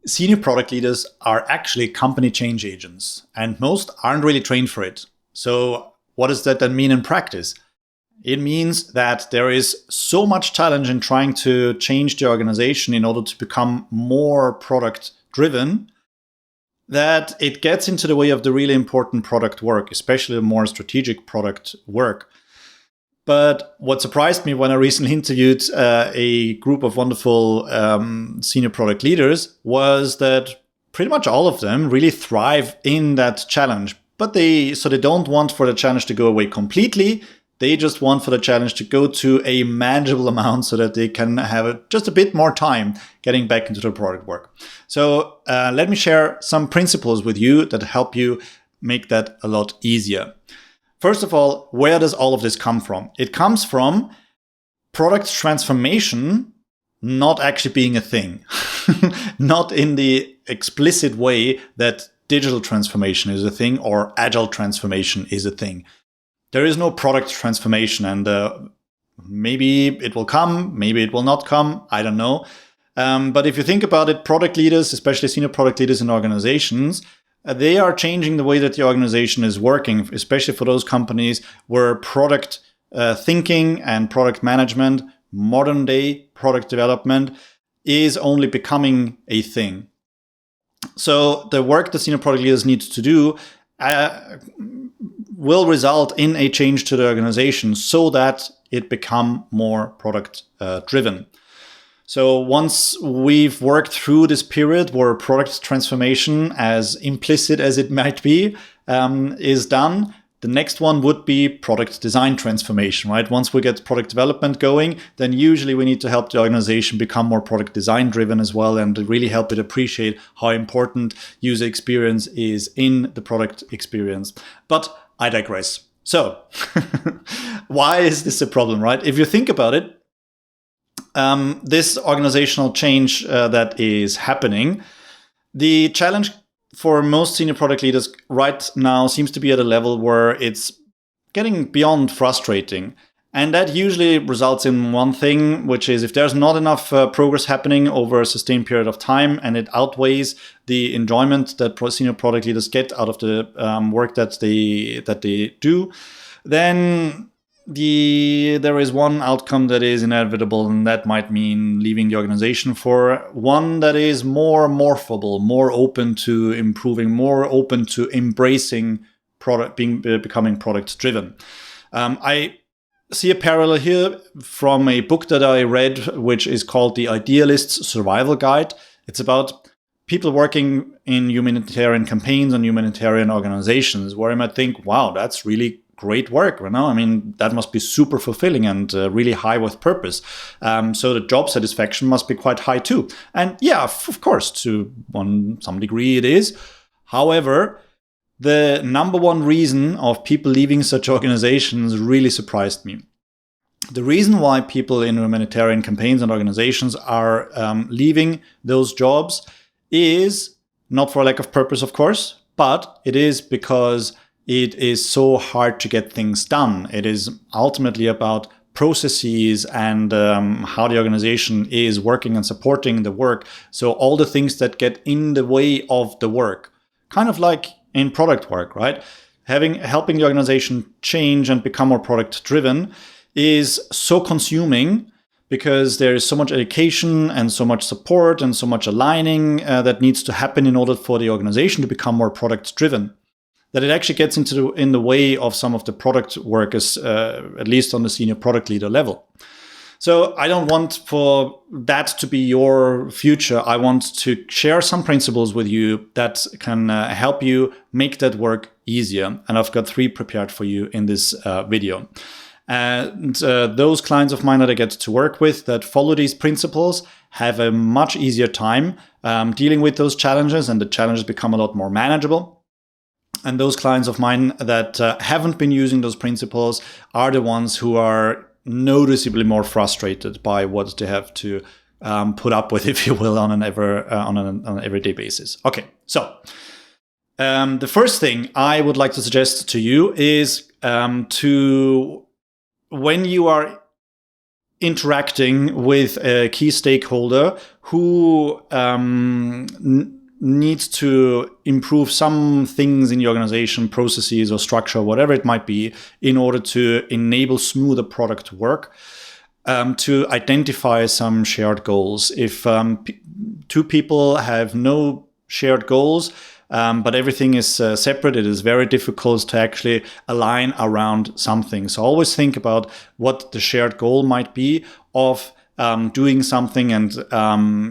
Senior product leaders are actually company change agents, and most aren't really trained for it. So, what does that then mean in practice? It means that there is so much challenge in trying to change the organization in order to become more product driven that it gets into the way of the really important product work, especially the more strategic product work. But what surprised me when I recently interviewed a group of wonderful senior product leaders was that pretty much all of them really thrive in that challenge. But they don't want for the challenge to go away completely. They just want for the challenge to go to a manageable amount so that they can have just a bit more time getting back into the product work. So let me share some principles with you that help you make that a lot easier. First of all, where does all of this come from? It comes from product transformation not actually being a thing, not in the explicit way that digital transformation is a thing or agile transformation is a thing. There is no product transformation, and maybe it will come, maybe it will not come, I don't know. But if you think about it, product leaders, especially senior product leaders in organizations, they are changing the way that the organization is working, especially for those companies where product thinking and product management, modern day product development is only becoming a thing. So the work that senior product leaders need to do will result in a change to the organization so that it become more product driven. So once we've worked through this period where product transformation, as implicit as it might be, is done, the next one would be product design transformation, right? Once we get product development going, then usually we need to help the organization become more product design driven as well and really help it appreciate how important user experience is in the product experience. But I digress. So why is this a problem, right? If you think about it, this organizational change that is happening, the challenge for most senior product leaders right now seems to be at a level where it's getting beyond frustrating. And that usually results in one thing, which is if there's not enough progress happening over a sustained period of time and it outweighs the enjoyment that senior product leaders get out of the work that they do, then there is one outcome that is inevitable, and that might mean leaving the organization for one that is more morphable, more open to improving, more open to embracing product, becoming product driven. I see a parallel here from a book that I read, which is called The Idealist's Survival Guide. It's about people working in humanitarian campaigns and humanitarian organizations, where I might think, wow, that's really great work, you know? I mean, that must be super fulfilling and really high with purpose. So the job satisfaction must be quite high too. And yeah, of course, to some degree it is. However, the number one reason of people leaving such organizations really surprised me. The reason why people in humanitarian campaigns and organizations are leaving those jobs is not for a lack of purpose, of course, but it is because it is so hard to get things done. It is ultimately about processes and how the organization is working and supporting the work. So all the things that get in the way of the work, kind of like in product work, right? Helping the organization change and become more product driven is so consuming because there is so much education and so much support and so much aligning that needs to happen in order for the organization to become more product driven, that it actually gets in the way of some of the product workers, at least on the senior product leader level. So I don't want for that to be your future. I want to share some principles with you that can help you make that work easier. And I've got 3 prepared for you in this video. And those clients of mine that I get to work with that follow these principles have a much easier time dealing with those challenges, and the challenges become a lot more manageable. And those clients of mine that haven't been using those principles are the ones who are noticeably more frustrated by what they have to put up with, if you will, on an everyday basis. Okay, so the first thing I would like to suggest to you is when you are interacting with a key stakeholder who needs to improve some things in the organization, processes or structure, whatever it might be, in order to enable smoother product work, to identify some shared goals. If two people have no shared goals, but everything is separate, it is very difficult to actually align around something. So always think about what the shared goal might be of doing something and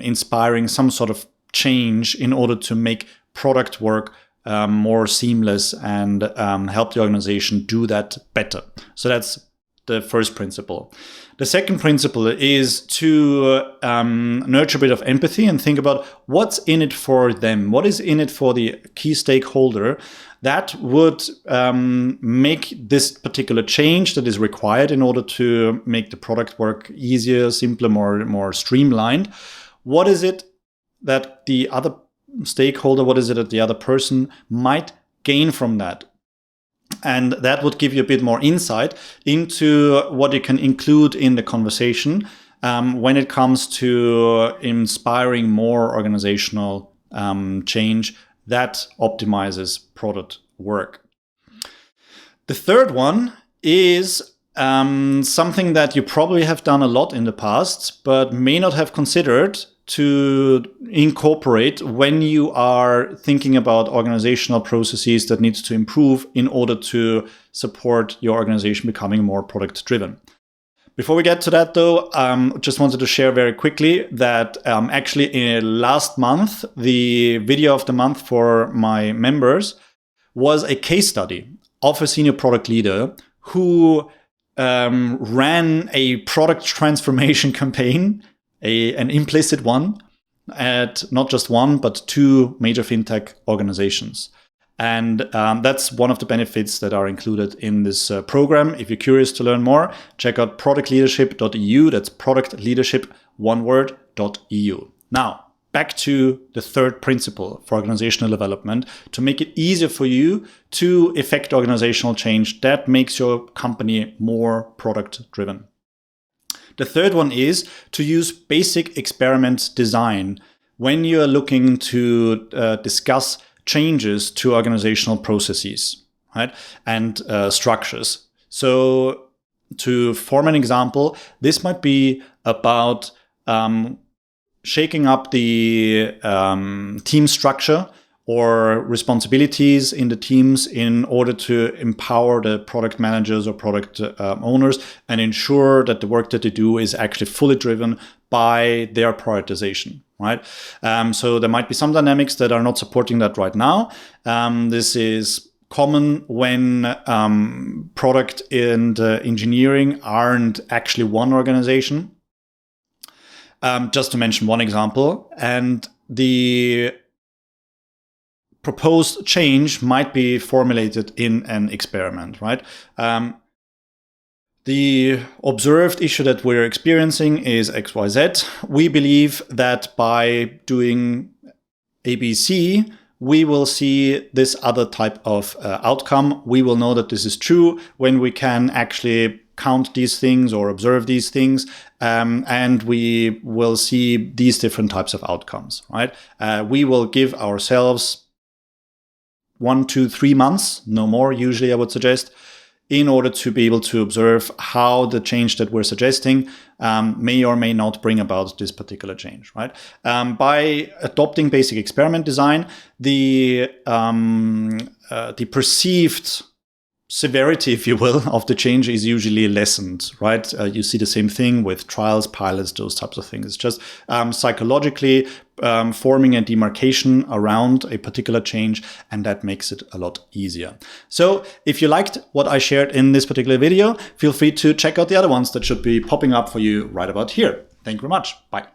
inspiring some sort of change in order to make product work more seamless and help the organization do that better. So that's the first principle. The second principle is to nurture a bit of empathy and think about what's in it for them. What is in it for the key stakeholder that would make this particular change that is required in order to make the product work easier, simpler, more streamlined. What is it that the other stakeholder, what is it that the other person might gain from that? And that would give you a bit more insight into what you can include in the conversation when it comes to inspiring more organizational change that optimizes product work. The third one is something that you probably have done a lot in the past, but may not have considered to incorporate when you are thinking about organizational processes that needs to improve in order to support your organization becoming more product driven. Before we get to that though, just wanted to share very quickly that actually in last month, the video of the month for my members was a case study of a senior product leader who ran a product transformation campaign, an implicit one, at not just one, but two major fintech organizations. And that's one of the benefits that are included in this program. If you're curious to learn more, check out productleadership.eu. That's productleadership, one word, .eu. Now, back to the third principle for organizational development, to make it easier for you to effect organizational change that makes your company more product driven. The third one is to use basic experiment design when you are looking to discuss changes to organizational processes, right, and structures. So to form an example, this might be about shaking up the team structure or responsibilities in the teams in order to empower the product managers or product owners and ensure that the work that they do is actually fully driven by their prioritization, right? So there might be some dynamics that are not supporting that right now. This is common when product and engineering aren't actually one organization. Just to mention one example, and the proposed change might be formulated in an experiment, right? The observed issue that we're experiencing is XYZ. We believe that by doing ABC, we will see this other type of outcome. We will know that this is true when we can actually count these things or observe these things, and we will see these different types of outcomes, right? We will give ourselves 1, 2, 3 months, no more usually I would suggest, in order to be able to observe how the change that we're suggesting may or may not bring about this particular change, right? By adopting basic experiment design, the perceived severity, if you will, of the change is usually lessened, right? You see the same thing with trials, pilots, those types of things. It's just psychologically forming a demarcation around a particular change, and that makes it a lot easier. So if you liked what I shared in this particular video, feel free to check out the other ones that should be popping up for you right about here. Thank you very much. Bye.